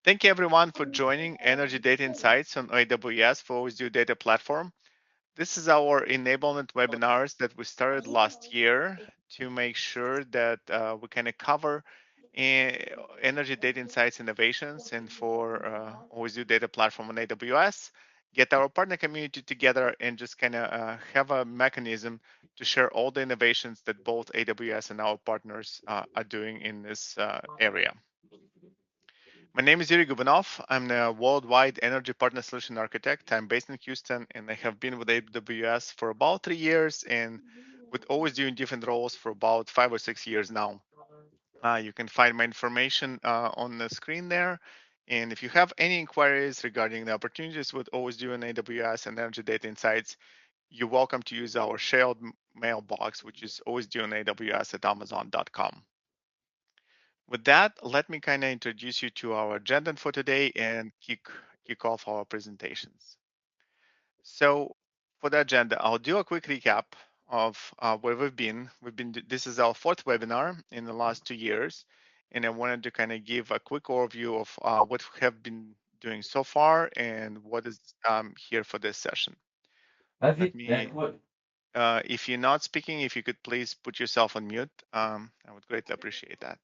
Thank you everyone for joining Energy Data Insights on AWS for OSDU Data Platform. This is our enablement webinars that we started last year to make sure that we kind of cover energy data insights innovations and for OSDU Data Platform on AWS, get our partner community together and just kind of have a mechanism to share all the innovations that both AWS and our partners are doing in this area. My name is Yuri Gubanov. I'm the worldwide energy partner solution architect. I'm based in Houston and I have been with AWS for about 3 years and with always doing different roles for about 5 or 6 years now. You can find my information on the screen there. And if you have any inquiries regarding the opportunities with OSDU and AWS and Energy Data Insights, you're welcome to use our shared mailbox, which is OSDU and AWS at amazon.com. With that, let me kind of introduce you to our agenda for today and kick off our presentations. So for the agenda, I'll do a quick recap of where we've been. This is our fourth webinar in the last 2 years, and I wanted to kind of give a quick overview of what we have been doing so far and what is here for this session. Let me, if you're not speaking, if you could please put yourself on mute, I would greatly appreciate that.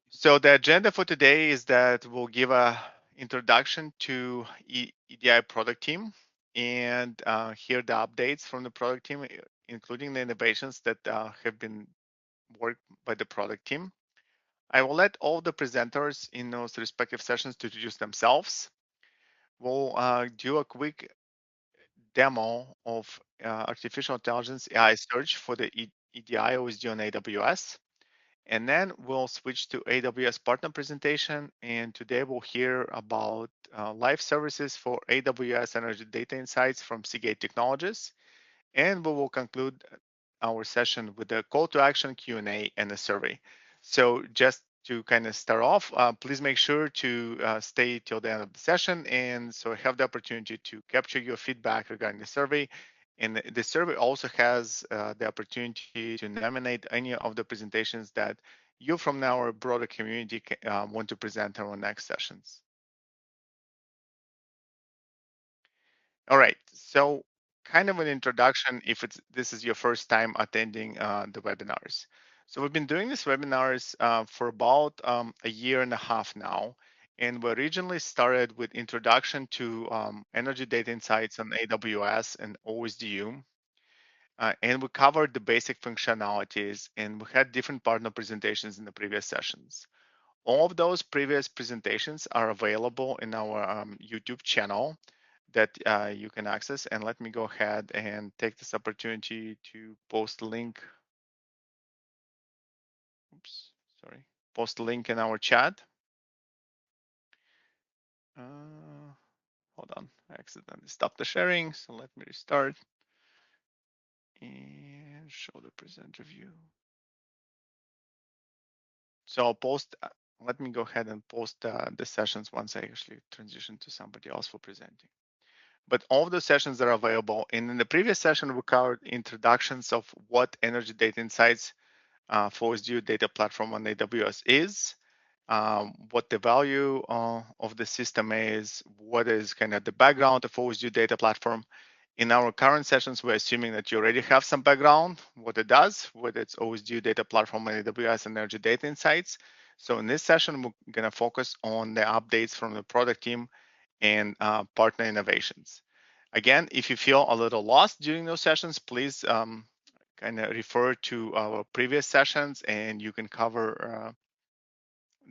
So the agenda for today is that we'll give a introduction to EDI Product Team and hear the updates from the product team, including the innovations that have been worked by the product team. I will let all the presenters in those respective sessions to introduce themselves. We'll do a quick demo of artificial intelligence AI search for the EDI OSDU on AWS. And then we'll switch to AWS Partner presentation. And today we'll hear about Lyve Services for AWS Energy Data Insights from Seagate Technologies. And we will conclude our session with a call to action, Q&A, and a survey. So just to kind of start off, please make sure to stay till the end of the session. And so have the opportunity to capture your feedback regarding the survey. And the survey also has the opportunity to nominate any of the presentations that you from our broader community want to present in our next sessions. All right, so kind of an introduction if this is your first time attending the webinars. So we've been doing these webinars for about a year and a half now. And we originally started with introduction to energy data insights on AWS and OSDU. And we covered the basic functionalities and we had different partner presentations in the previous sessions. All of those previous presentations are available in our YouTube channel that you can access. And let me go ahead and take this opportunity to post a link. Oops, sorry. Post a link in our chat. Hold on, I accidentally stopped the sharing. So let me restart and show the presenter view. So I'll post, let me go ahead and post the sessions once I actually transition to somebody else for presenting. But all of the sessions are available. And in the previous session, we covered introductions of what Energy Data Insights for OSDU Data Platform on AWS is, what the value of the system is, what is kind of the background of OSDU Data Platform. In our current sessions, we're assuming that you already have some background, what it does, whether it's OSDU Data Platform on AWS and Energy Data Insights. So in this session, we're going to focus on the updates from the product team and partner innovations. Again, if you feel a little lost during those sessions, please kind of refer to our previous sessions and you can cover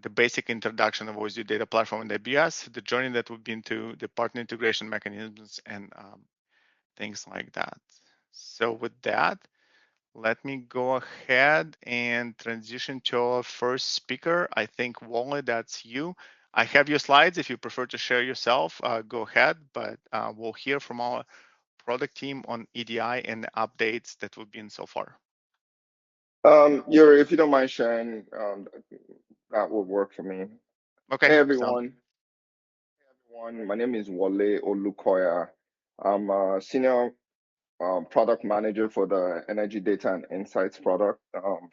the basic introduction of OSDU Data Platform and AWS, the journey that we've been to, the partner integration mechanisms, and things like that. So with that, let me go ahead and transition to our first speaker. I think, Wally, that's you. I have your slides. If you prefer to share yourself, go ahead, but we'll hear from our product team on EDI and the updates that we've been so far. Yuri, if you don't mind sharing, that would work for me. Okay. Hey everyone. My name is Wale Olukoya. I'm a senior product manager for the Energy Data and Insights product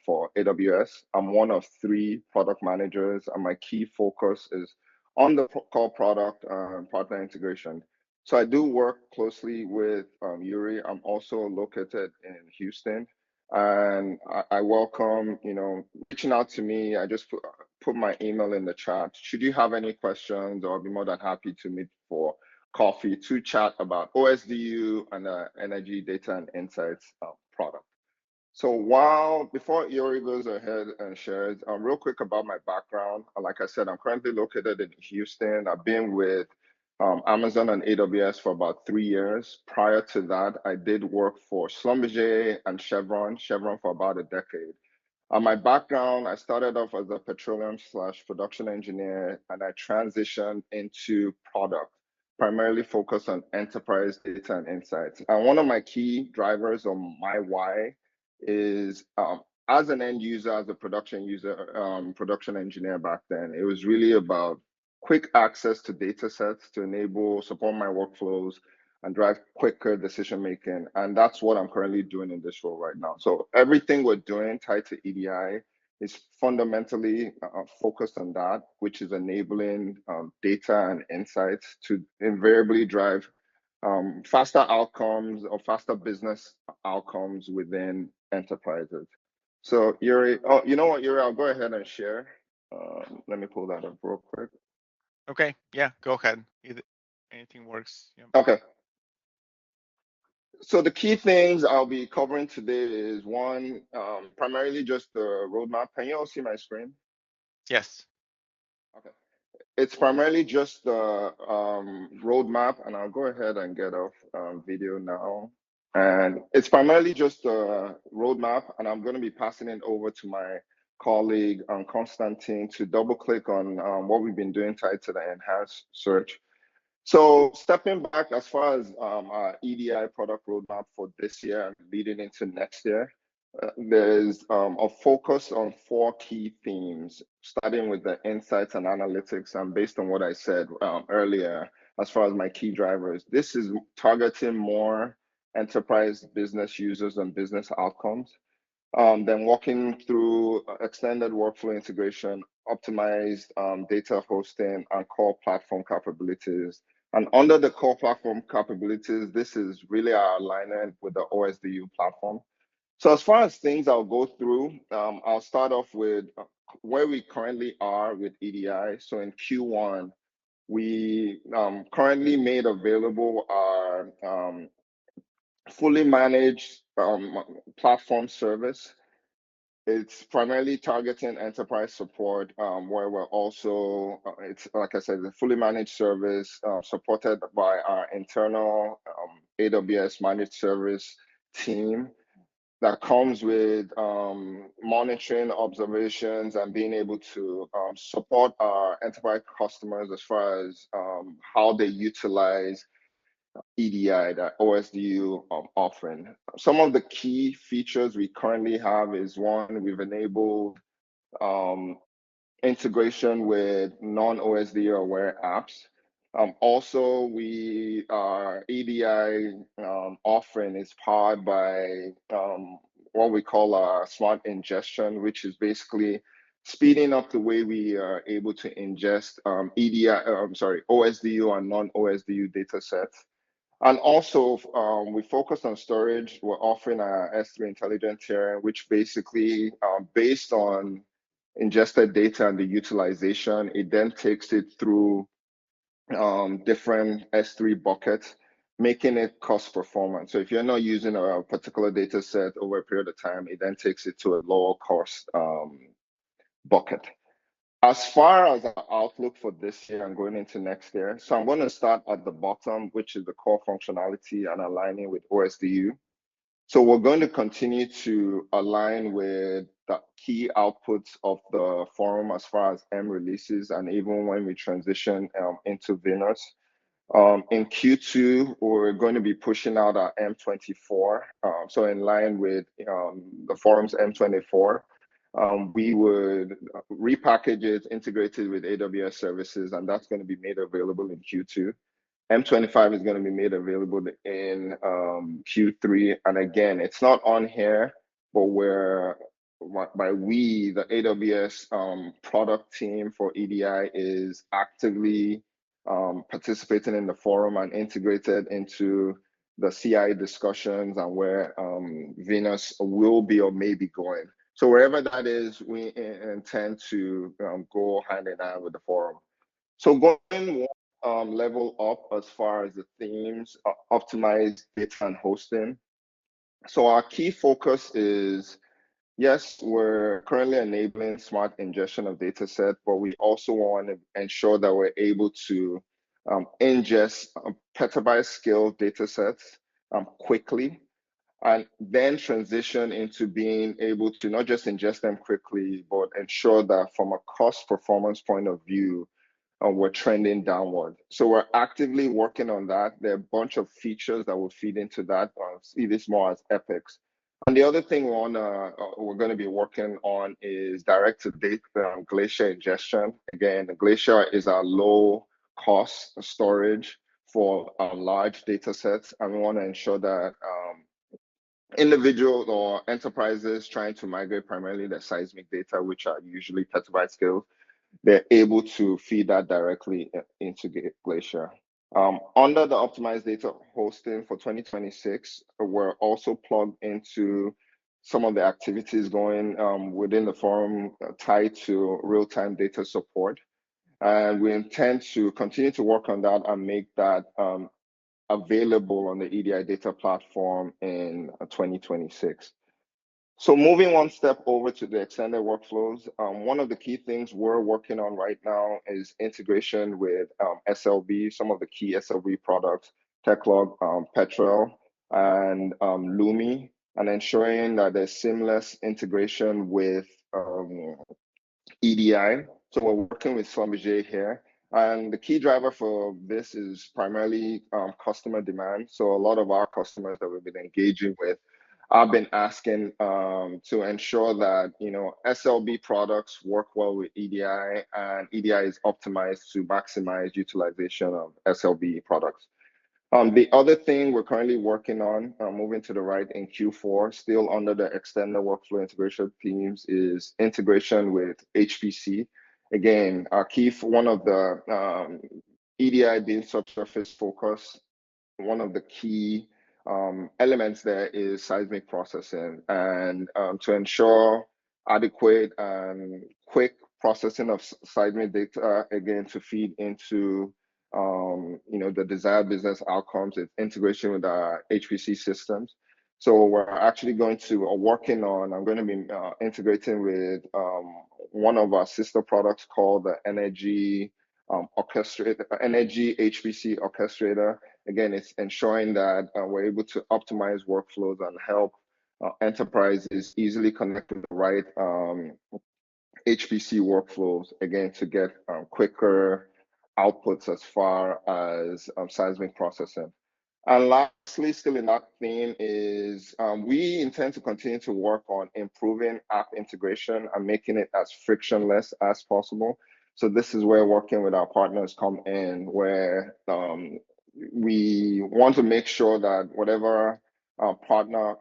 for AWS. I'm one of three product managers, and my key focus is on the core product partner integration. So I do work closely with Yuri. I'm also located in Houston, and I welcome, reaching out to me. I just put my email in the chat. Should you have any questions, I'll be more than happy to meet for coffee to chat about OSDU and the Energy Data and Insights product. So before Yuri goes ahead and shares, real quick about my background. Like I said, I'm currently located in Houston. I've been with Amazon and AWS for about 3 years. Prior to that, I did work for Schlumberger and Chevron for about a decade. My background, I started off as a petroleum/production engineer, and I transitioned into product, primarily focused on enterprise data and insights. And one of my key drivers on my why is as an end user, as a production engineer back then, it was really about quick access to data sets to enable support my workflows and drive quicker decision making. And that's what I'm currently doing in this role right now. So everything we're doing tied to EDI is fundamentally focused on that, which is enabling data and insights to invariably drive faster outcomes or faster business outcomes within enterprises. So Yuri, oh, you know what, Yuri, I'll go ahead and share. Let me pull that up real quick. Okay, yeah, go ahead. Anything works. Yeah. Okay. So the key things I'll be covering today is one, primarily just the roadmap. Can you all see my screen? Yes. Okay. It's primarily just the roadmap, and I'll go ahead and get off video now. And it's primarily just the roadmap, and I'm going to be passing it over to my colleague, Constantine, to double click on what we've been doing tied to the enhanced search. So stepping back as far as our EDI product roadmap for this year and leading into next year, there's a focus on four key themes, starting with the insights and analytics. And based on what I said earlier, as far as my key drivers, this is targeting more enterprise business users and business outcomes. Then walking through extended workflow integration, optimized data hosting, and core platform capabilities. And under the core platform capabilities, this is really our alignment with the OSDU platform. So as far as things I'll go through, I'll start off with where we currently are with EDI. So in Q1, we currently made available our fully managed platform service. It's primarily targeting enterprise support, where we're also, it's like I said, a fully managed service supported by our internal AWS managed service team that comes with monitoring observations and being able to support our enterprise customers as far as how they utilize EDI, that OSDU offering. Some of the key features we currently have is one, we've enabled integration with non-OSDU aware apps. Also, our EDI offering is powered by what we call our smart ingestion, which is basically speeding up the way we are able to ingest OSDU and non-OSDU data sets. And also, we focus on storage. We're offering our S3 intelligent tier, which basically, based on ingested data and the utilization, it then takes it through different S3 buckets, making it cost performance. So if you're not using a particular data set over a period of time, it then takes it to a lower cost bucket. As far as our outlook for this year and going into next year, so I'm going to start at the bottom, which is the core functionality and aligning with OSDU. So we're going to continue to align with the key outputs of the forum as far as M releases, and even when we transition into Venus. In Q2, we're going to be pushing out our M24. So in line with the forum's M24. We would repackage it, integrate it with AWS services, and that's going to be made available in Q2. M25 is going to be made available in Q3. And again, it's not on here, but the AWS product team for EDI is actively participating in the forum and integrated into the CI discussions and where Venus will be or may be going. So wherever that is, we intend to go hand in hand with the forum. So going one level up as far as the themes, optimized data and hosting. So our key focus is, yes, we're currently enabling smart ingestion of data set, but we also want to ensure that we're able to ingest petabyte scale data sets quickly, and then transition into being able to not just ingest them quickly, but ensure that from a cost performance point of view, we're trending downward. So we're actively working on that. There are a bunch of features that will feed into that. See this more as epics. And the other thing we're going to be working on is direct to data Glacier ingestion. Again, Glacier is our low cost storage for large data sets, and we want to ensure that individuals or enterprises trying to migrate primarily their seismic data, which are usually petabyte scale, they're able to feed that directly into Glacier. Under the optimized data hosting for 2026, we're also plugged into some of the activities going within the forum tied to real-time data support. And we intend to continue to work on that and make that available on the EDI Data Platform in 2026. So moving one step over to the extended workflows, one of the key things we're working on right now is integration with SLB, some of the key SLB products, Techlog, Petrel, and Lumi, and ensuring that there's seamless integration with EDI. So we're working with Schlumberger here. And the key driver for this is primarily customer demand. So a lot of our customers that we've been engaging with, I've been asking to ensure that SLB products work well with EDI, and EDI is optimized to maximize utilization of SLB products. The other thing we're currently working on, moving to the right in Q4, still under the extended workflow integration teams, is integration with HPC. Again, our key for one of the EDI being subsurface focus, one of the key elements there is seismic processing, and to ensure adequate and quick processing of seismic data, again, to feed into the desired business outcomes, is integration with our HPC systems. So we're actually I'm going to be integrating with one of our sister products called the Energy Orchestrator, Energy HPC Orchestrator. Again, it's ensuring that we're able to optimize workflows and help enterprises easily connect with the right HPC workflows, again, to get quicker outputs as far as seismic processing. And lastly, still in that theme, is we intend to continue to work on improving app integration and making it as frictionless as possible. So this is where working with our partners come in, where we want to make sure that whatever partner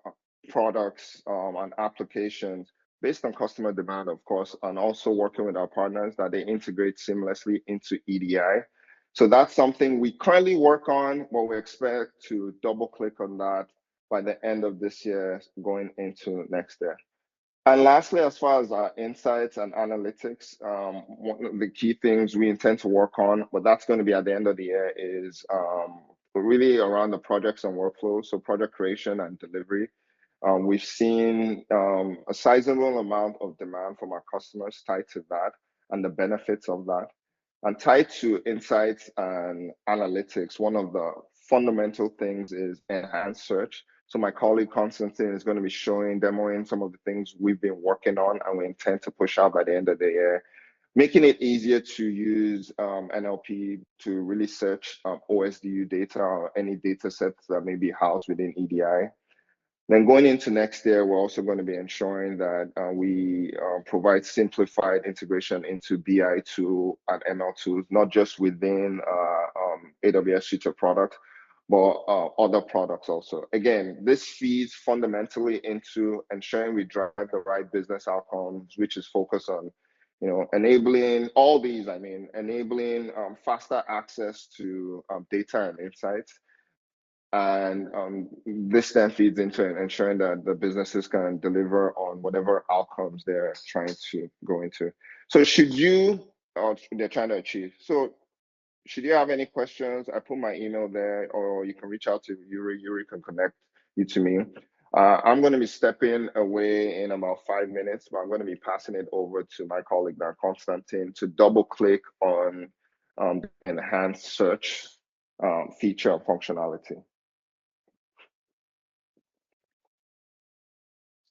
products and applications, based on customer demand, of course, and also working with our partners, that they integrate seamlessly into EDI. So that's something we currently work on, but we expect to double click on that by the end of this year, going into next year. And lastly, as far as our insights and analytics, one of the key things we intend to work on, but that's going to be at the end of the year, is really around the projects and workflows, so project creation and delivery. We've seen a sizable amount of demand from our customers tied to that and the benefits of that. And tied to insights and analytics, one of the fundamental things is enhanced search. So my colleague Constantine is going to be demoing some of the things we've been working on and we intend to push out by the end of the year, making it easier to use NLP to really search OSDU data or any data sets that may be housed within EDI. Then going into next year, we're also going to be ensuring that we provide simplified integration into BI tool and ML tools, not just within AWS suite of products, but other products also. Again, this feeds fundamentally into ensuring we drive the right business outcomes, which is focused on, enabling all these. I mean, enabling faster access to data and insights, and this then feeds into ensuring that the businesses can deliver on whatever outcomes they're trying to go into. So should you, or they're trying to achieve. So should you have any questions, I put my email there, or you can reach out to Yuri. Yuri can connect you to me. I'm going to be stepping away in about 5 minutes, but I'm going to be passing it over to my colleague, now Constantine, to double click on the enhanced search feature and functionality.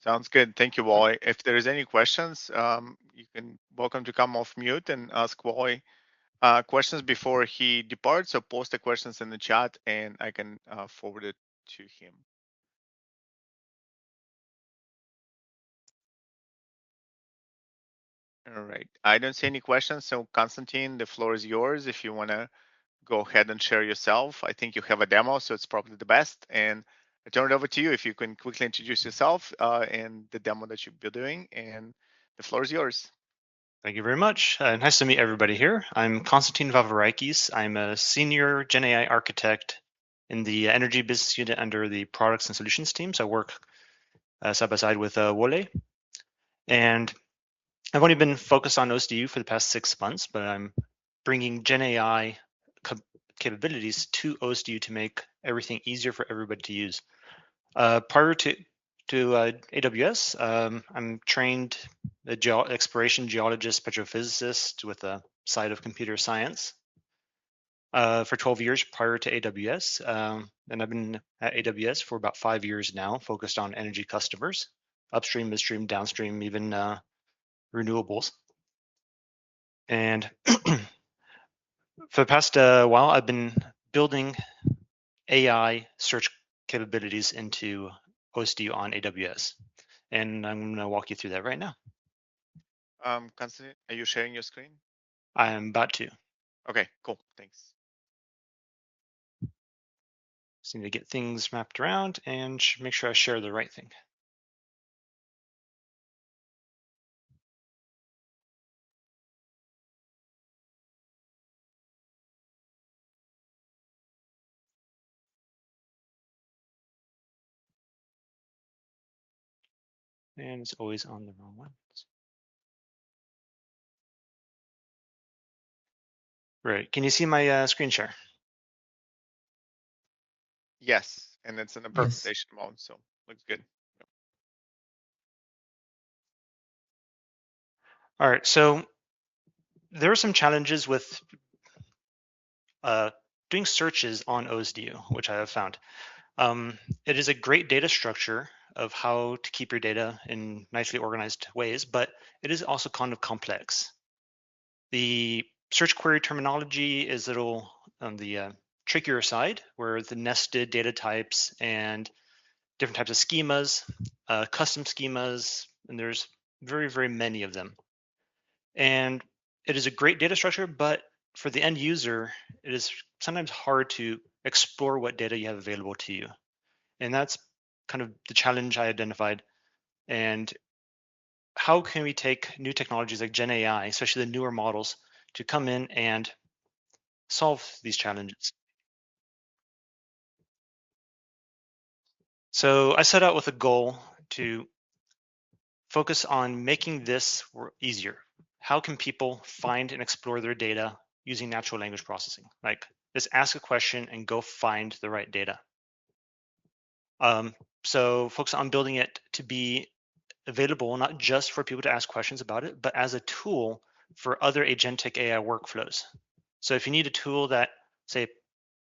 Sounds good. Thank you, Wally. If there is any questions, you can welcome to come off mute and ask Wally questions before he departs. So post the questions in the chat, and I can forward it to him. All right. I don't see any questions. So Constantine, the floor is yours. If you want to go ahead and share yourself, I think you have a demo, so it's probably the best. And I turn it over to you if you can quickly introduce yourself and the demo that you'll be doing. And the floor is yours. Thank you very much. Nice to meet everybody here. I'm Konstantin Vavarakis. I'm a senior Gen AI architect in the energy business unit under the products and solutions team. So I work side by side with Wole. And I've only been focused on OSDU for the past 6 months, but I'm bringing Gen AI capabilities to OSDU to make everything easier for everybody to use. Prior to AWS, I'm trained exploration geologist, petrophysicist with a side of computer science for 12 years prior to AWS. And I've been at AWS for about 5 years now, focused on energy customers, upstream, midstream, downstream, even renewables. And for the past while, I've been building AI search capabilities into OSDU on AWS. And I'm going to walk you through that right now. Constantine, are you sharing your screen? I am about to. Okay, cool. Thanks. Just need to get things mapped around and make sure I share the right thing. And it's always on the wrong one. Right. Can you see my screen share? Yes, and it's in a presentation mode, so looks good. All right. So there are some challenges with doing searches on OSDU, which I have found. It is a great data structure of how to keep your data in nicely organized ways, but it is also kind of complex. The search query terminology is a little on the trickier side, where the nested data types and different types of schemas, custom schemas, and there's very, very many of them. And it is a great data structure, but for the end user, it is sometimes hard to explore what data you have available to you. And that's kind of the challenge I identified. And how can we take new technologies like Gen AI, especially the newer models, to come in and solve these challenges? So I set out with a goal to focus on making this easier. How can people find and explore their data using natural language processing? Like, just ask a question and go find the right data. So focus on building it to be available not just for people to ask questions about it, but as a tool for other agentic AI workflows. So if you need a tool that, say,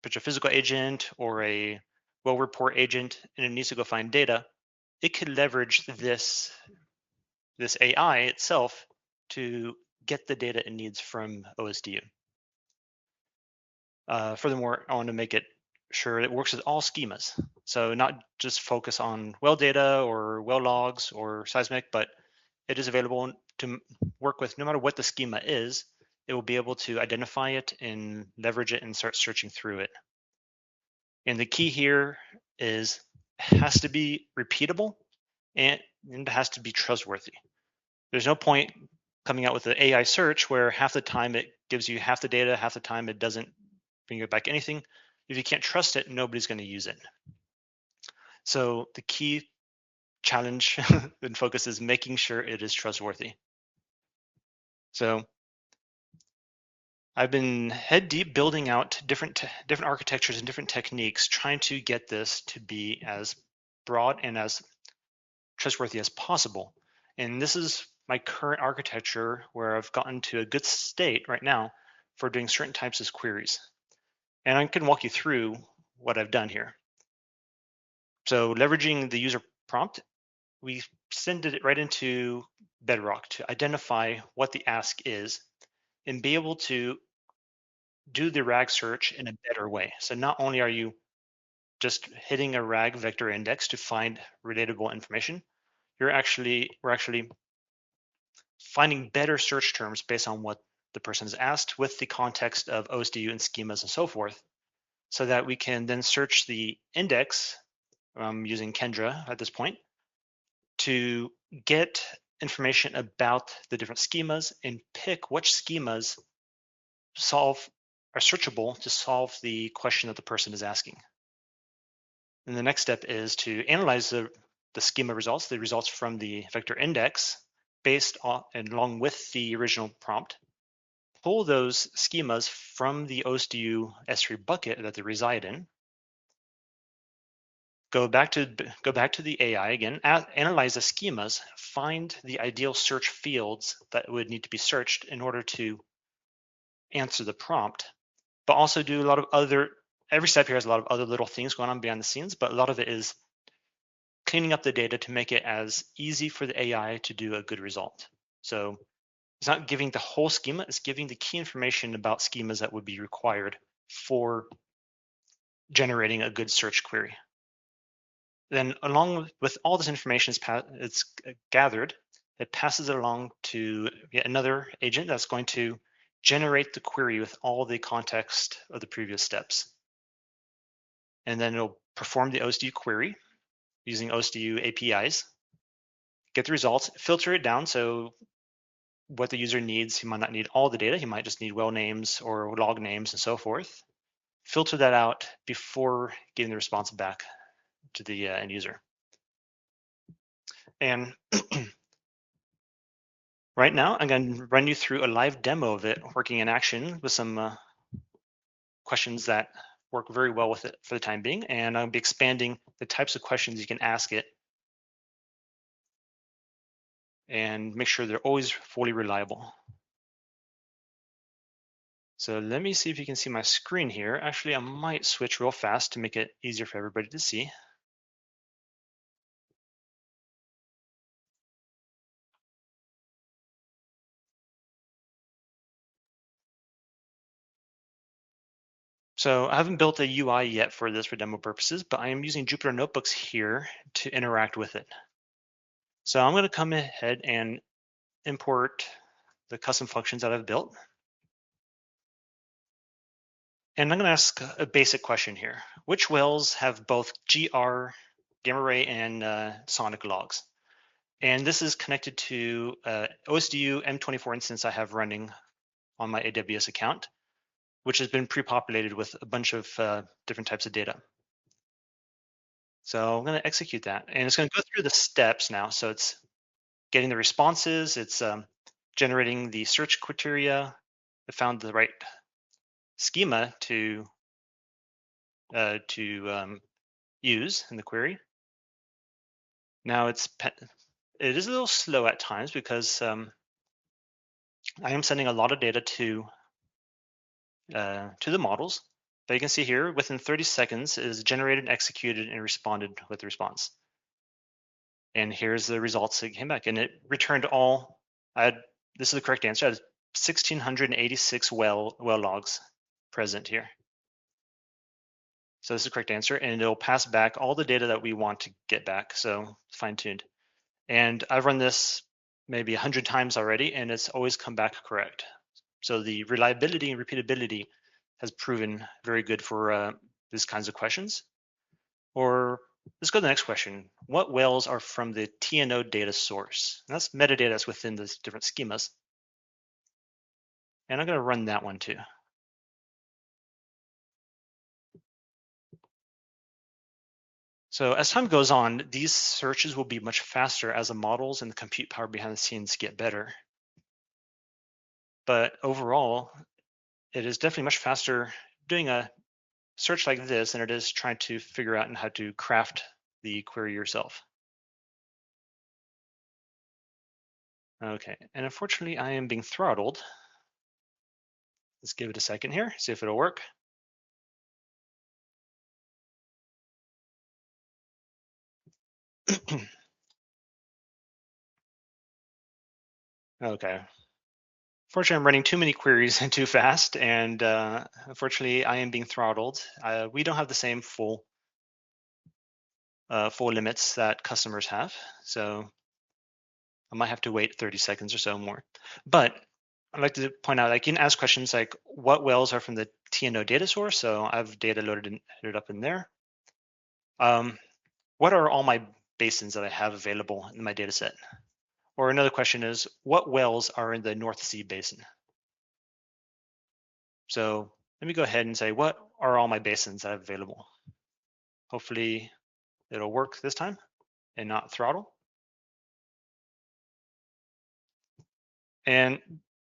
a physical agent or a well report agent, and it needs to go find data, it could leverage this AI itself to get the data it needs from OSDU. Furthermore, I want to make it sure it works with all schemas. So not just focus on well data or well logs or seismic, but it is available to work with no matter what the schema is. It will be able to identify it and leverage it and start searching through it. And the key here is it has to be repeatable and it has to be trustworthy. There's no point coming out with an AI search where half the time it gives you half the data, half the time it doesn't bring you back anything. If you can't trust it, nobody's going to use it. So the key challenge and focus is making sure it is trustworthy. So I've been head deep building out different architectures and different techniques, trying to get this to be as broad and as trustworthy as possible. And this is my current architecture where I've gotten to a good state right now for doing certain types of queries. And I can walk you through what I've done here. So leveraging the user prompt, we send it right into Bedrock to identify what the ask is and be able to do the RAG search in a better way. So not only are you just hitting a RAG vector index to find relatable information, we're actually finding better search terms based on what the person has asked with the context of OSDU and schemas and so forth, so that we can then search the index using Kendra at this point to get information about the different schemas and pick which schemas are searchable to solve the question that the person is asking. And the next step is to analyze the schema results, the results from the vector index based on and along with the original prompt, pull those schemas from the OSDU S3 bucket that they reside in, go back to the AI again, analyze the schemas, find the ideal search fields that would need to be searched in order to answer the prompt, but also do a lot of other, every step here has a lot of other little things going on behind the scenes, but a lot of it is cleaning up the data to make it as easy for the AI to do a good result. So it's not giving the whole schema, it's giving the key information about schemas that would be required for generating a good search query. Then along with all this information it's gathered, it passes it along to yet another agent that's going to generate the query with all the context of the previous steps. And then it'll perform the OSDU query using OSDU APIs, get the results, filter it down. So what the user needs, he might not need all the data. He might just need well names or log names and so forth. Filter that out before getting the response back to the end user. And right now, I'm going to run you through a live demo of it working in action with some questions that work very well with it for the time being. And I'll be expanding the types of questions you can ask it and make sure they're always fully reliable. So let me see if you can see my screen here. Actually, I might switch real fast to make it easier for everybody to see. So I haven't built a UI yet for this for demo purposes, but I am using Jupyter Notebooks here to interact with it. So I'm going to come ahead and import the custom functions that I've built. And I'm going to ask a basic question here. Which wells have both GR, gamma ray, and sonic logs? And this is connected to OSDU M24 instance I have running on my AWS account, which has been pre-populated with a bunch of different types of data. So I'm going to execute that. And it's going to go through the steps now. So it's getting the responses. It's generating the search criteria. It found the right schema to use in the query. Now it is a little slow at times because I am sending a lot of data to the models. But you can see here, within 30 seconds, it is generated, executed, and responded with the response. And here's the results that came back. And it returned all, this is the correct answer, I had 1,686 well logs present here. So this is the correct answer, and it'll pass back all the data that we want to get back. So fine-tuned. And I've run this maybe 100 times already, and it's always come back correct. So the reliability and repeatability has proven very good for these kinds of questions. Or let's go to the next question. What whales are from the TNO data source? And that's metadata that's within these different schemas. And I'm going to run that one too. So as time goes on, these searches will be much faster as the models and the compute power behind the scenes get better. But overall, it is definitely much faster doing a search like this than it is trying to figure out how to craft the query yourself. Okay, and unfortunately I am being throttled. Let's give it a second here, see if it'll work. Okay. Fortunately, I'm running too many queries and too fast, and unfortunately, I am being throttled. We don't have the same full limits that customers have, so I might have to wait 30 seconds or so more. But I'd like to point out, like, you can ask questions like, what whales are from the TNO data source? So I have data loaded up in there. What are all my basins that I have available in my data set? Or another question is, what whales are in the North Sea basin? So let me go ahead and say, what are all my basins that I have available? Hopefully it'll work this time and not throttle. And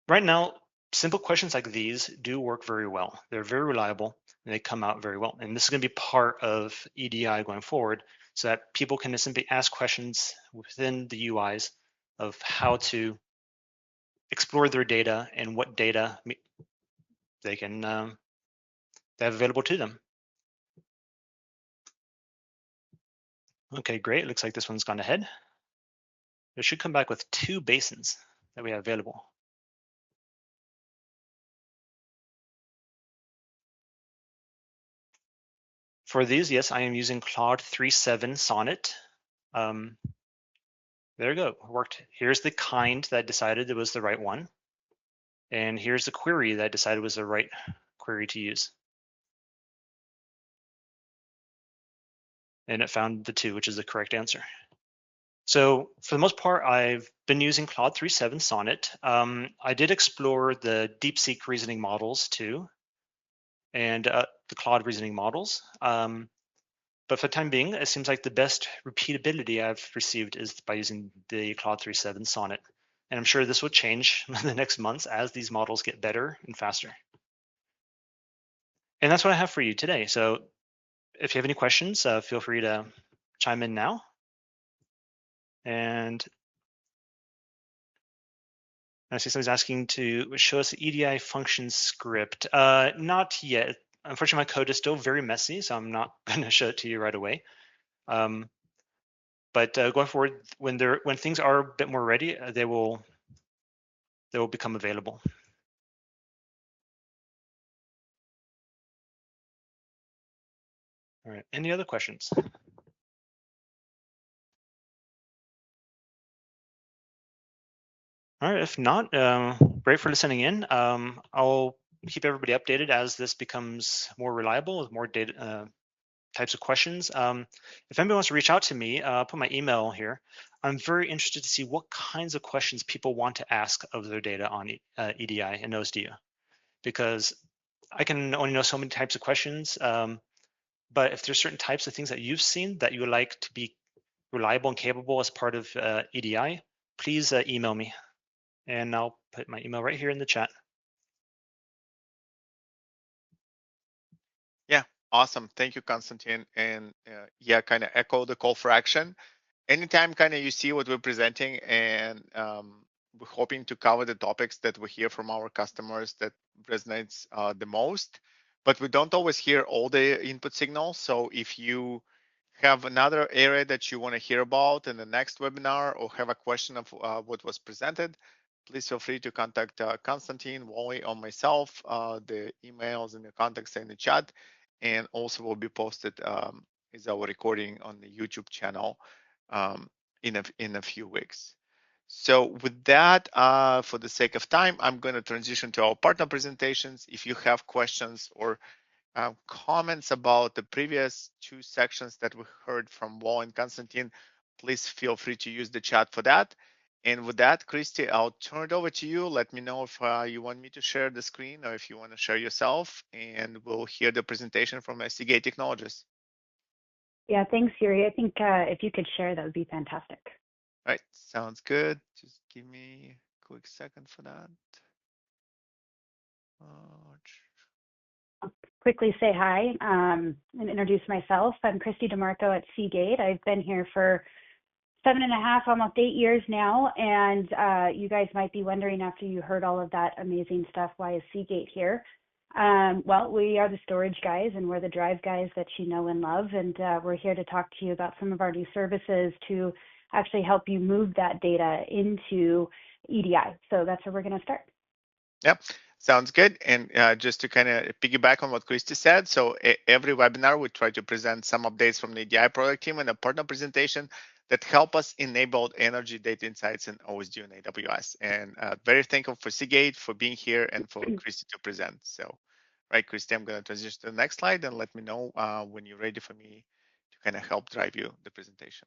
right now, simple questions like these do work very well. They're very reliable and they come out very well. And this is going to be part of EDI going forward so that people can simply ask questions within the UIs of how to explore their data and what data they can they have available to them. Okay, great. Looks like this one's gone ahead. It should come back with 2 basins that we have available. For these, yes, I am using Claude 3.7 Sonnet. There you go, worked. Here's the kind that I decided it was the right one. And here's the query that I decided was the right query to use. And it found the 2, which is the correct answer. So for the most part, I've been using Claude 3.7 Sonnet. I did explore the DeepSeek reasoning models too, and the Claude reasoning models. But for the time being, it seems like the best repeatability I've received is by using the Claude 3.7 Sonnet. And I'm sure this will change in the next months as these models get better and faster. And that's what I have for you today. So if you have any questions, feel free to chime in now. And I see somebody's asking to show us the EDI function script. Not yet. Unfortunately, my code is still very messy, so I'm not going to show it to you right away. But going forward, when things are a bit more ready, they will become available. All right. Any other questions? All right. If not, great for listening in. I'll keep everybody updated as this becomes more reliable with more data types of questions. If anybody wants to reach out to me, I'll put my email here. I'm very interested to see what kinds of questions people want to ask of their data on EDI and OSDU, because I can only know so many types of questions. But if there's certain types of things that you've seen that you would like to be reliable and capable as part of EDI, please email me. And I'll put my email right here in the chat. Yeah, awesome. Thank you, Konstantin. And yeah, kind of echo the call for action. Anytime kind of you see what we're presenting and we're hoping to cover the topics that we hear from our customers that resonates the most, but we don't always hear all the input signals. So if you have another area that you want to hear about in the next webinar or have a question of what was presented, please feel free to contact Konstantin, Wally, or myself. The emails and the contacts are in the chat. and also will be posted as our recording on the YouTube channel um, in a few weeks. So with that, for the sake of time, I'm going to transition to our partner presentations. If you have questions or comments about the previous two sections that we heard from Wall and Konstantin, please feel free to use the chat for that. And with that, Christy, I'll turn it over to you. Let me know if you want me to share the screen or if you want to share yourself, and we'll hear the presentation from Seagate Technologies. Yeah, thanks, Yuri. I think if you could share, that would be fantastic. All right, sounds good. Just give me a quick second for that. I'll quickly say hi and introduce myself. I'm Christy DeMarco at Seagate. I've been here for 7.5, almost 8 years now, and you guys might be wondering after you heard all of that amazing stuff, why is Seagate here? Well, we are the storage guys, and we're the drive guys that you know and love, and we're here to talk to you about some of our new services to actually help you move that data into EDI. So that's where we're going to start. Yep, sounds good. And just to kind of piggyback on what Christy said, so every webinar we try to present some updates from the EDI product team and a partner presentation that help us enable energy data insights in OSDU and AWS. And very thankful for Seagate for being here and for Christy to present. So, right, Christy, I'm going to transition to the next slide and let me know when you're ready for me to kind of help drive you the presentation.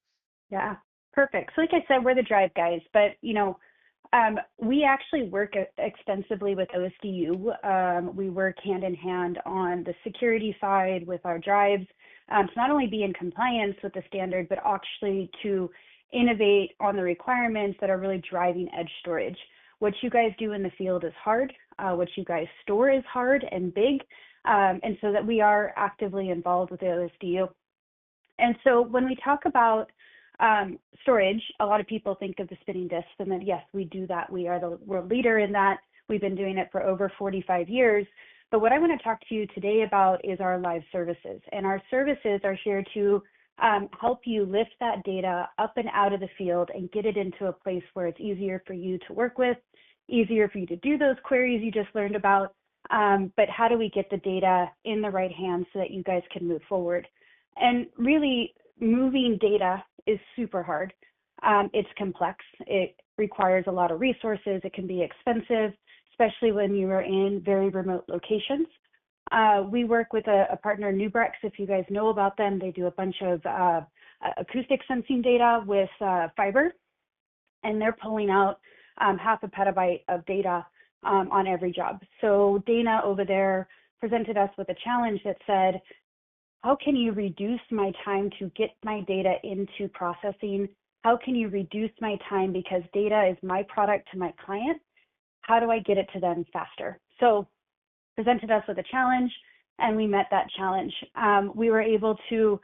Yeah, perfect. So like I said, we're the drive guys, but we actually work extensively with OSDU. We work hand in hand on the security side with our drives to not only be in compliance with the standard, but actually to innovate on the requirements that are really driving edge storage. What you guys do in the field is hard. What you guys store is hard and big. And so that we are actively involved with the OSDU. And so when we talk about storage, a lot of people think of the spinning disks, and then yes, we do that. We are the world leader in that. We've been doing it for over 45 years. But what I want to talk to you today about is our Lyve Services. And our services are here to help you lift that data up and out of the field and get it into a place where it's easier for you to work with, easier for you to do those queries you just learned about. But how do we get the data in the right hands so that you guys can move forward? And really, moving data is super hard. It's complex. It requires a lot of resources. It can be expensive, especially when you are in very remote locations. We work with a partner, Nubrex. If you guys know about them, they do a bunch of acoustic sensing data with fiber, and they're pulling out 0.5 petabyte of data on every job. So Dana over there presented us with a challenge that said, how can you reduce my time to get my data into processing? How can you reduce my time because data is my product to my client? How do I get it to them faster? So presented us with a challenge, and we met that challenge. We were able to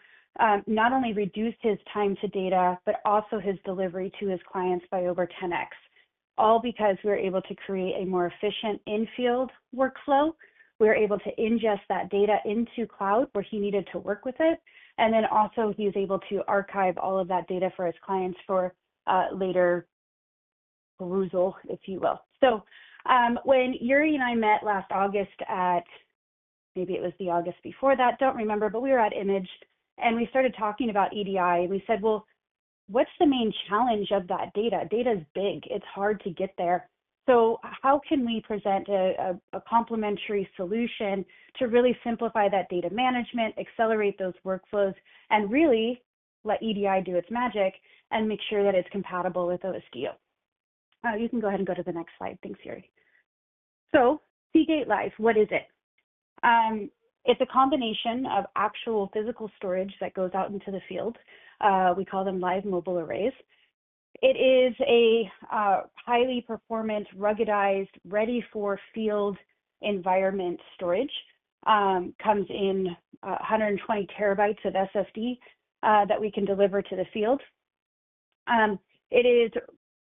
not only reduce his time to data, but also his delivery to his clients by over 10x, all because we were able to create a more efficient in-field workflow. We were able to ingest that data into cloud where he needed to work with it. And then also he was able to archive all of that data for his clients for later perusal, if you will. So when Yuri and I met last August at, maybe it was the August before that, don't remember, but we were at Image and we started talking about EDI. And we said, well, what's the main challenge of that data? Data is big. It's hard to get there. So how can we present a complementary solution to really simplify that data management, accelerate those workflows, and really let EDI do its magic and make sure that it's compatible with OSDU? You can go ahead and go to the next slide. Thanks, Yuri. So Seagate Lyve, what is it? It's a combination of actual physical storage that goes out into the field. We call them Lyve mobile arrays. It is a highly performant, ruggedized, ready for field environment storage. Comes in 120 terabytes of SSD that we can deliver to the field. It is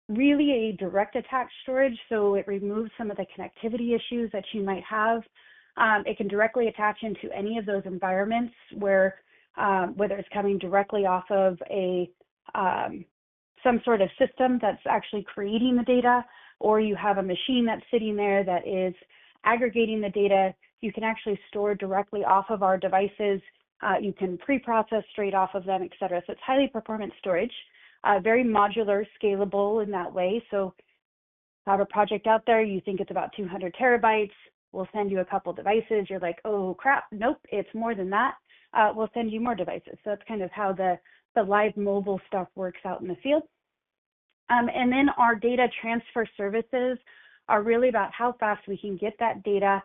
really a direct attach storage, so it removes some of the connectivity issues that you might have. It can directly attach into any of those environments where, whether it's coming directly off of a some sort of system that's actually creating the data, or you have a machine that's sitting there that is aggregating the data. You can actually store directly off of our devices. You can pre-process straight off of them, et cetera. So it's highly performant storage, very modular, scalable in that way. So have a project out there, you think it's about 200 terabytes, we'll send you a couple devices. You're like, oh crap, nope, it's more than that. We'll send you more devices. So that's kind of how the Lyve mobile stuff works out in the field. And then our data transfer services are really about how fast we can get that data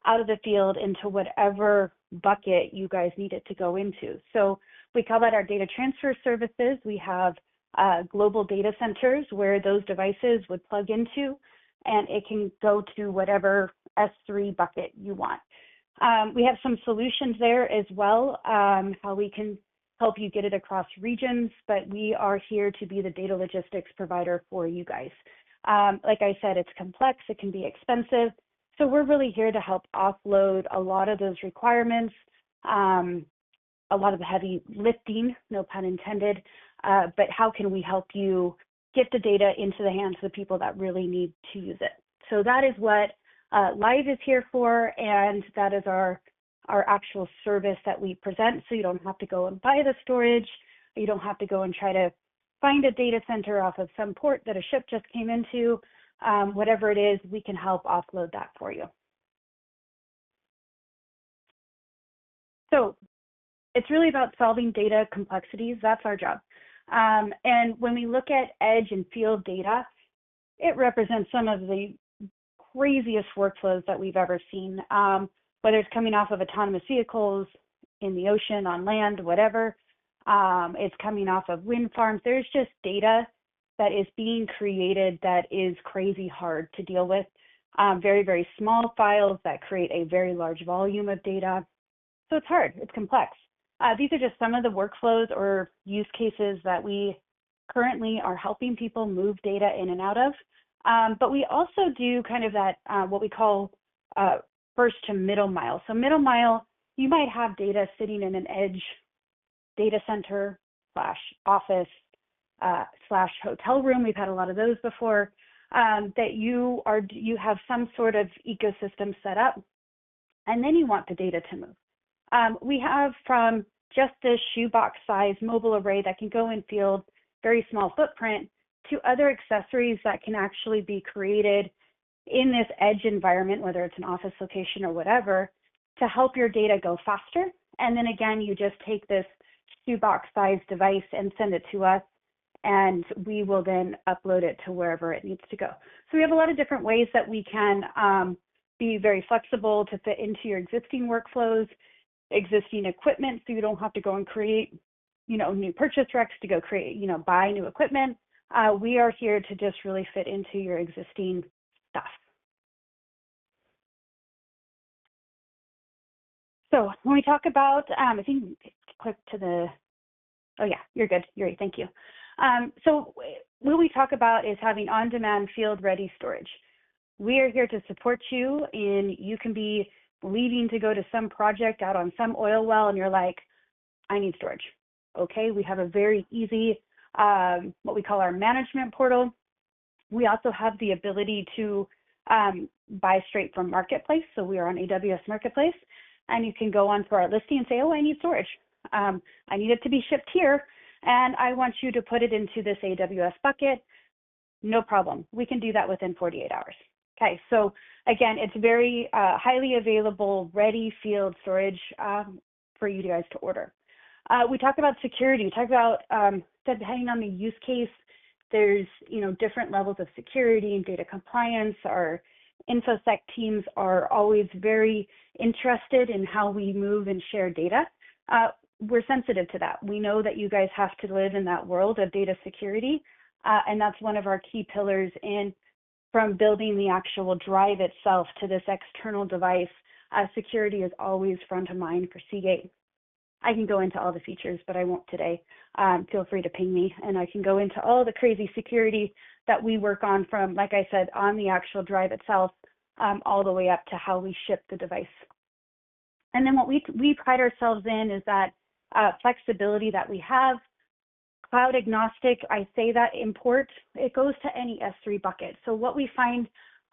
out of the field into whatever bucket you guys need it to go into. So we call that our data transfer services. We have global data centers where those devices would plug into, and it can go to whatever S3 bucket you want. We have some solutions there as well, how we can help you get it across regions, but we are here to be the data logistics provider for you guys. Like I said, it's complex, it can be expensive, so we're really here to help offload a lot of those requirements, a lot of the heavy lifting, no pun intended, but how can we help you get the data into the hands of the people that really need to use it? So that is what Lyve is here for, and that is our actual service that we present. So you don't have to go and buy the storage. You don't have to go and try to find a data center off of some port that a ship just came into. Whatever it is, we can help offload that for you. So it's really about solving data complexities. That's our job. And when we look at edge and field data, it represents some of the craziest workflows that we've ever seen, whether it's coming off of autonomous vehicles in the ocean, on land, whatever. It's coming off of wind farms. There's just data that is being created that is crazy hard to deal with. Very, very small files that create a very large volume of data. So it's hard, it's complex. These are just some of the workflows or use cases that we currently are helping people move data in and out of. But we also do kind of that, what we call first to middle mile. So middle mile, you might have data sitting in an edge data center / office / hotel room. We've had a lot of those before, that you have some sort of ecosystem set up, and then you want the data to move. We have from just this shoebox size mobile array that can go in field, very small footprint, to other accessories that can actually be created in this edge environment, whether it's an office location or whatever, to help your data go faster. And then again, you just take this shoebox size device and send it to us, and we will then upload it to wherever it needs to go. So we have a lot of different ways that we can be very flexible to fit into your existing workflows, existing equipment, so you don't have to go and create, new purchase recs to go create, buy new equipment. We are here to just really fit into your existing stuff. So when we talk about, I think click to the, oh yeah, you're good, Yuri, thank you. So what we talk about is having on-demand field-ready storage. We are here to support you in, you can be leaving to go to some project out on some oil well and you're like, I need storage. Okay, we have a very easy, what we call our management portal. We also have the ability to buy straight from Marketplace. So we are on AWS Marketplace, and you can go on for our listing and say, oh, I need storage. I need it to be shipped here, and I want you to put it into this AWS bucket. No problem. We can do that within 48 hours. Okay, so again, it's very highly available, ready field storage for you guys to order. We talk about security. We talk about depending on the use case, there's different levels of security and data compliance. Our InfoSec teams are always very interested in how we move and share data. We're sensitive to that. We know that you guys have to live in that world of data security, and that's one of our key pillars in from building the actual drive itself to this external device. Security is always front of mind for Seagate. I can go into all the features, but I won't today. Feel free to ping me, and I can go into all the crazy security that we work on from, like I said, on the actual drive itself, all the way up to how we ship the device. And then what we pride ourselves in is that flexibility that we have. Cloud agnostic, I say that import, it goes to any S3 bucket. So what we find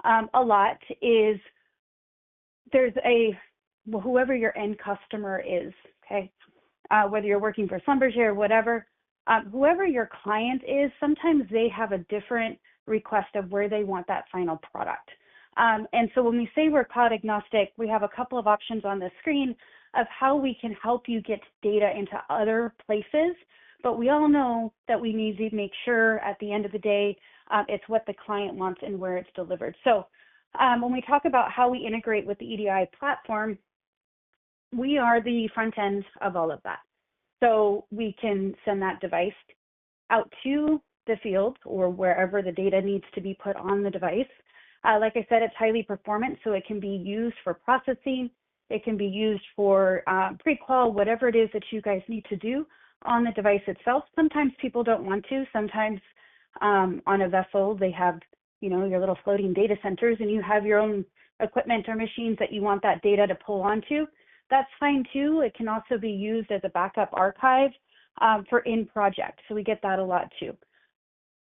a lot is there's a whoever your end customer is, okay? Whether you're working for Schlumberger or whatever, whoever your client is, sometimes they have a different request of where they want that final product. And so when we say we're cloud agnostic, we have a couple of options on the screen of how we can help you get data into other places, but we all know that we need to make sure at the end of the day, it's what the client wants and where it's delivered. So when we talk about how we integrate with the EDI platform, we are the front end of all of that. So we can send that device out to the field or wherever the data needs to be put on the device. Like I said, it's highly performant, so it can be used for processing. It can be used for pre-qual, whatever it is that you guys need to do on the device itself. Sometimes people don't want to. Sometimes on a vessel, they have, you know, your little floating data centers, and you have your own equipment or machines that you want that data to pull onto. That's fine too. It can also be used as a backup archive for in project. So we get that a lot too.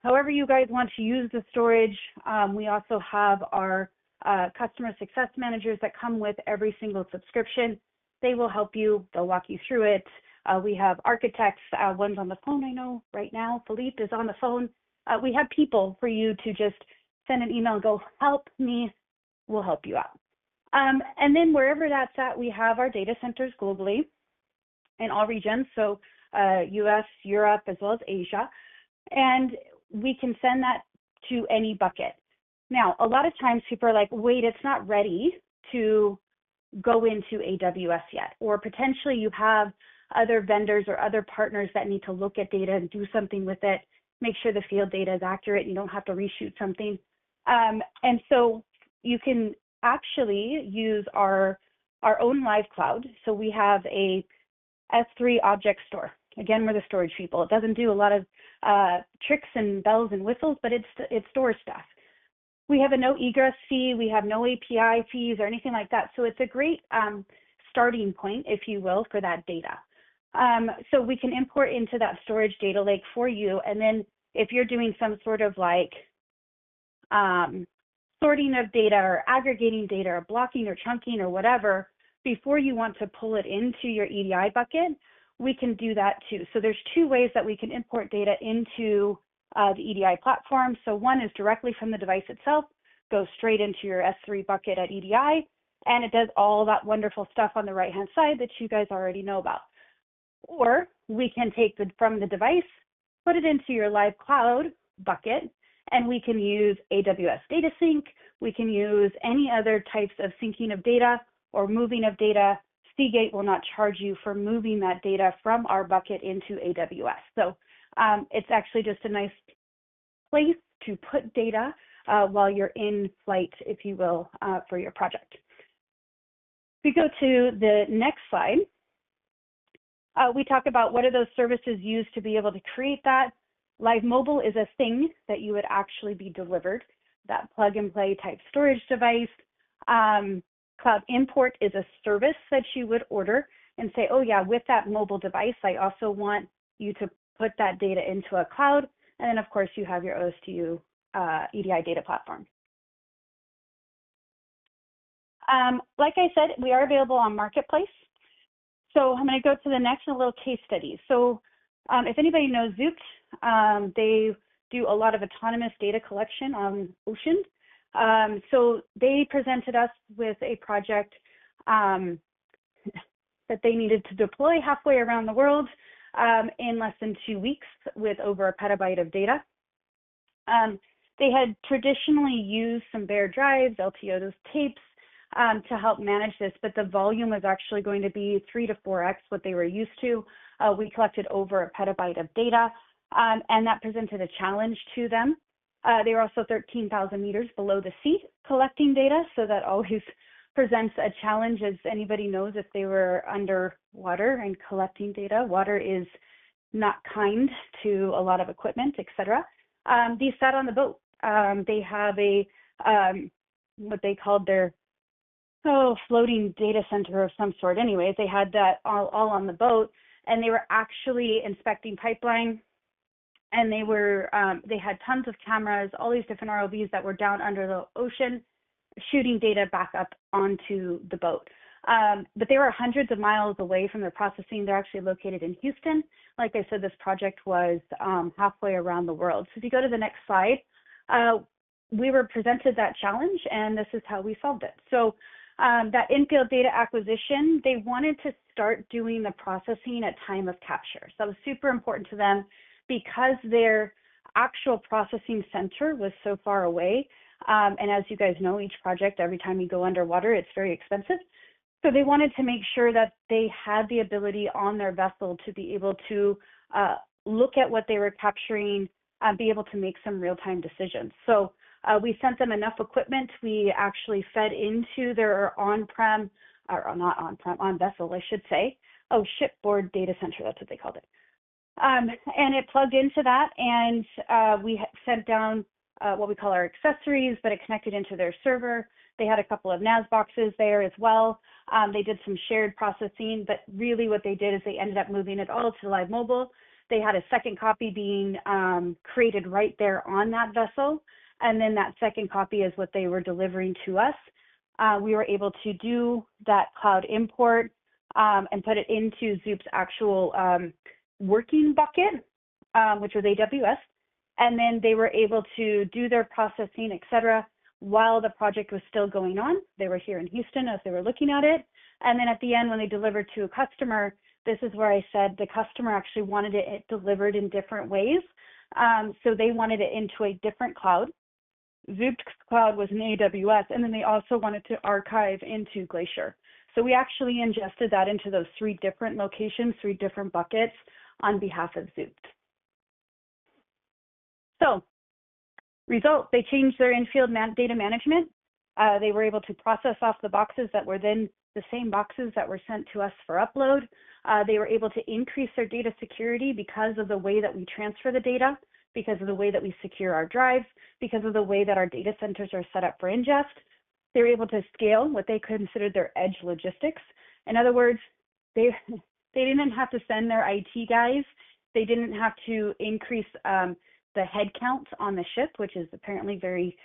However you guys want to use the storage, we also have our customer success managers that come with every single subscription. They will help you. They'll walk you through it. We have architects. One's on the phone, I know right now. Philippe is on the phone. We have people for you to just send an email and go, help me. We'll help you out. And then wherever that's at, we have our data centers globally in all regions. So US, Europe, as well as Asia. And we can send that to any bucket. Now, a lot of times people are like, wait, it's not ready to go into AWS yet. Or potentially you have other vendors or other partners that need to look at data and do something with it, make sure the field data is accurate. You don't have to reshoot something. And so you can actually use our own Lyve Cloud. So we have a S3 object store. Again, we're the storage people. It doesn't do a lot of tricks and bells and whistles, but it stores stuff. We have a no egress fee. We have no API fees or anything like that. So it's a great starting point, if you will, for that data. So we can import into that storage data lake for you. And then if you're doing some sort of like sorting of data or aggregating data or blocking or chunking or whatever, before you want to pull it into your EDI bucket, we can do that too. So there's two ways that we can import data into the EDI platform. So one is directly from the device itself, goes straight into your S3 bucket at EDI, and it does all that wonderful stuff on the right-hand side that you guys already know about. Or we can take from the device, put it into your Lyve Cloud bucket, and we can use AWS Data Sync. We can use any other types of syncing of data or moving of data. Seagate will not charge you for moving that data from our bucket into AWS. So it's actually just a nice place to put data while you're in flight, if you will, for your project. If we go to the next slide, we talk about what are those services used to be able to create that. Lyve Mobile is a thing that you would actually be delivered, that plug and play type storage device. Cloud Import is a service that you would order and say, oh yeah, with that mobile device, I also want you to put that data into a cloud. And then of course you have your OSDU EDI Data Platform. Like I said, we are available on Marketplace. So I'm going to go to the next a little case study. So if anybody knows Zoopt, they do a lot of autonomous data collection on ocean. So they presented us with a project that they needed to deploy halfway around the world in less than 2 weeks with over a petabyte of data. They had traditionally used some bare drives, LTOs, tapes to help manage this, but the volume is actually going to be 3 to 4x what they were used to. We collected over a petabyte of data, and that presented a challenge to them. They were also 13,000 meters below the sea collecting data, so that always presents a challenge, as anybody knows, if they were underwater and collecting data. Water is not kind to a lot of equipment, etc. These sat on the boat. They have a what they called their floating data center of some sort. Anyways, they had that all on the boat, and they were actually inspecting pipeline. And they had tons of cameras, all these different ROVs that were down under the ocean, shooting data back up onto the boat. But they were hundreds of miles away from their processing. They're actually located in Houston. Like I said, this project was halfway around the world. So if you go to the next slide, we were presented that challenge, and this is how we solved it. So that in-field data acquisition, they wanted to start doing the processing at time of capture. So that was super important to them because their actual processing center was so far away. And as you guys know, each project, every time you go underwater, it's very expensive. So they wanted to make sure that they had the ability on their vessel to be able to look at what they were capturing, be able to make some real-time decisions. So we sent them enough equipment. We actually fed into their on-prem, or not on-prem, on vessel, I should say. Oh, shipboard data center, that's what they called it. And it plugged into that, and we sent down what we call our accessories, but it connected into their server. They had a couple of NAS boxes there as well. They did some shared processing, but really what they did is they ended up moving it all to Lyve Mobile. They had a second copy being created right there on that vessel. And then that second copy is what they were delivering to us. We were able to do that cloud import and put it into Zoop's actual working bucket, which was AWS. And then they were able to do their processing, et cetera, while the project was still going on. They were here in Houston as they were looking at it. And then at the end, when they delivered to a customer, this is where I said the customer actually wanted it delivered in different ways. So they wanted it into a different cloud. Zoop's cloud was in AWS, and then they also wanted to archive into Glacier. So we actually ingested that into those 3 different locations, 3 different buckets on behalf of Zoop. So result, they changed their in-field data management. They were able to process off the boxes that were then the same boxes that were sent to us for upload. They were able to increase their data security because of the way that we transfer the data, because of the way that we secure our drives, because of the way that our data centers are set up for ingest. They were able to scale what they considered their edge logistics. In other words, they didn't have to send their IT guys. They didn't have to increase the headcount on the ship, which is apparently very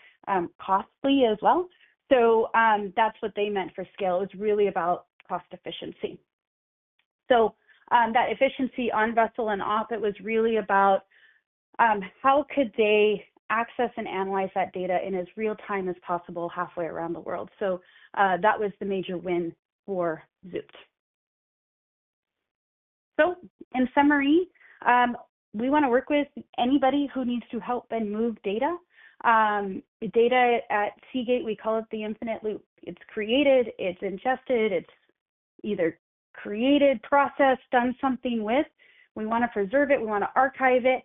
costly as well. So that's what they meant for scale. It was really about cost efficiency. So that efficiency on vessel and off, it was really about how could they access and analyze that data in as real time as possible halfway around the world. So that was the major win for Zoop. So in summary, we want to work with anybody who needs to help and move data. Data at Seagate, we call it the infinite loop. It's created, it's ingested, it's either created, processed, done something with. We want to preserve it, we want to archive it,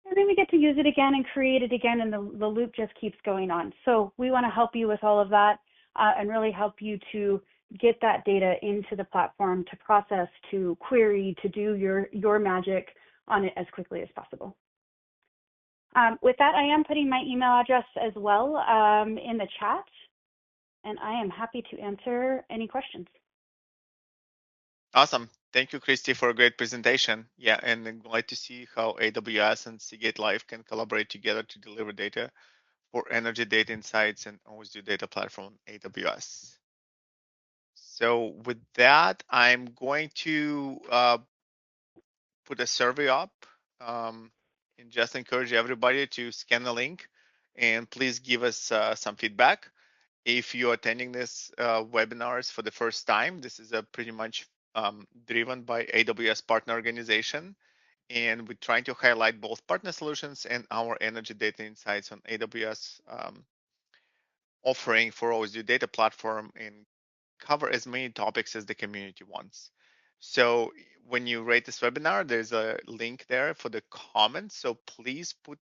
and then we get to use it again and create it again, and the loop just keeps going on. So we want to help you with all of that and really help you to get that data into the platform to process, to query, to do your magic on it as quickly as possible. With that, I am putting my email address as well in the chat, and I am happy to answer any questions. Awesome. Thank you, Christy, for a great presentation. Yeah, and I'm glad to see how AWS and Seagate Lyve can collaborate together to deliver data for Energy Data Insights and OSDU Data Platform AWS. So with that, I'm going to put a survey up and just encourage everybody to scan the link and please give us some feedback. If you're attending this webinars for the first time, this is a pretty much driven by AWS Partner organization. And we're trying to highlight both partner solutions and our Energy Data Insights on AWS offering for OSDU Data Platform and cover as many topics as the community wants. So when you rate this webinar, there's a link there for the comments. So please put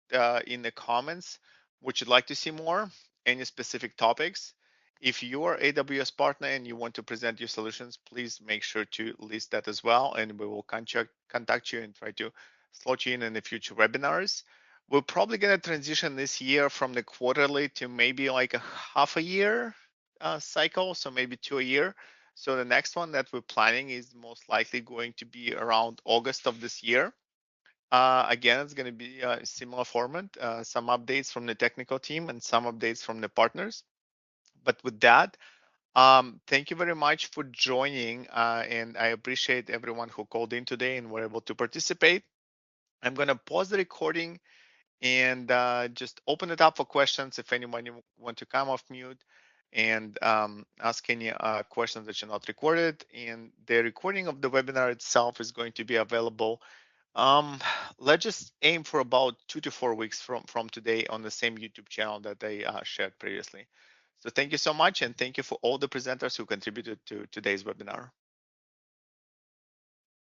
in the comments what you'd like to see more, any specific topics. If you are AWS partner and you want to present your solutions, please make sure to list that as well, and we will contact you and try to slot you in the future webinars. We're probably going to transition this year from the quarterly to maybe like a half a year cycle, so maybe 2 a year. So the next one that we're planning is most likely going to be around August of this year. Again, it's going to be a similar format, some updates from the technical team and some updates from the partners. But with that, Thank you very much for joining, and I appreciate everyone who called in today and were able to participate. I'm going to pause the recording and just open it up for questions if anyone want to come off mute and ask any questions that are not recorded. And the recording of the webinar itself is going to be available. Let's just aim for about 2 to 4 weeks from today on the same YouTube channel that I shared previously. So thank you so much, and thank you for all the presenters who contributed to today's webinar.